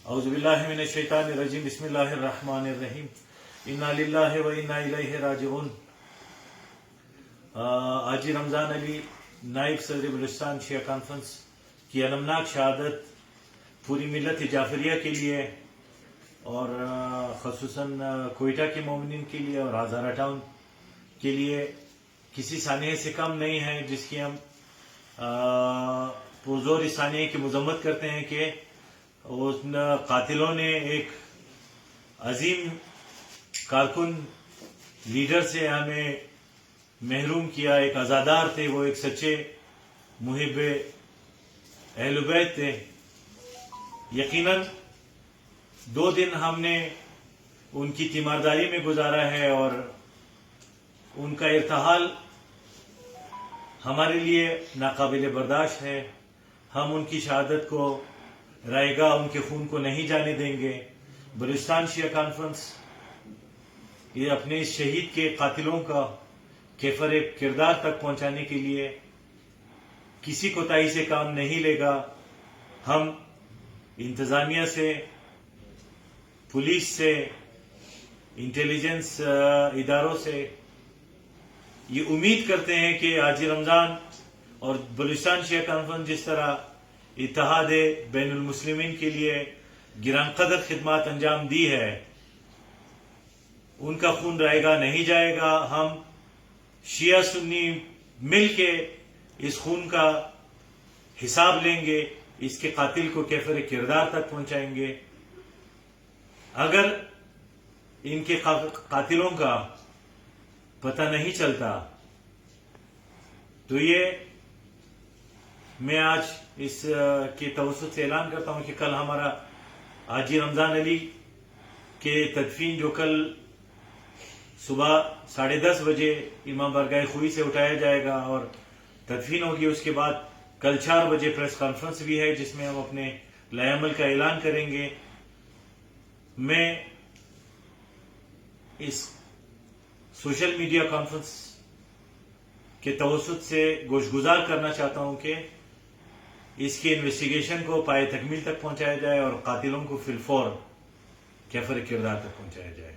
اعوذ باللہ من الشیطان الرجیم بسم اللہ الرحمن الرحیم انا للہ و انا الیہ راجعون۔ حاجی رمضان علی نائب صدر بلوچستان شیعہ کانفرنس کی المناک شہادت پوری ملت جعفریہ کے لیے اور خصوصاً کوئٹہ کے مومنین کے لیے اور ہزارہ ٹاؤن کے لیے کسی ثانیہ سے کم نہیں ہے، جس کی ہم پرزور اس ثانیہ کی مذمت کرتے ہیں کہ ان قاتلوں نے ایک عظیم کارکن لیڈر سے ہمیں محروم کیا۔ ایک عزادار تھے، وہ ایک سچے محب اہل بیت تھے۔ یقیناً 2 دن ہم نے ان کی تیمارداری میں گزارا ہے اور ان کا ارتحال ہمارے لیے ناقابل برداشت ہے۔ ہم ان کی شہادت کو رائے گاہ ان کے خون کو نہیں جانے دیں گے۔ بلوچستان شیعہ کانفرنس یہ اپنے اس شہید کے قاتلوں کا کیفر کردار تک پہنچانے کے لیے کسی کوتاہی سے کام نہیں لے گا۔ ہم انتظامیہ سے، پولیس سے، انٹیلیجنس اداروں سے یہ امید کرتے ہیں کہ حاجی رمضان اور بلوچستان شیعہ کانفرنس جس طرح اتحاد بین المسلمین کے لیے گران قدر خدمات انجام دی ہے، ان کا خون رائے گا نہیں جائے گا۔ ہم شیعہ سنی مل کے اس خون کا حساب لیں گے، اس کے قاتل کو کیفر کردار تک پہنچائیں گے۔ اگر ان کے قاتلوں کا پتہ نہیں چلتا تو یہ میں آج اس کے توسط سے اعلان کرتا ہوں کہ کل ہمارا حاجی رمضان علی کے تدفین جو کل صبح 10:30 بجے امام بارگاہ خوئی سے اٹھایا جائے گا اور تدفین ہوگی، اس کے بعد کل 4 بجے پریس کانفرنس بھی ہے جس میں ہم اپنے لائے عمل کا اعلان کریں گے۔ میں اس سوشل میڈیا کانفرنس کے توسط سے گوشگزار کرنا چاہتا ہوں کہ اس کی انویسٹیگیشن کو پائے تکمیل تک پہنچایا جائے اور قاتلوں کو فی الفور کیفر کردار تک پہنچایا جائے۔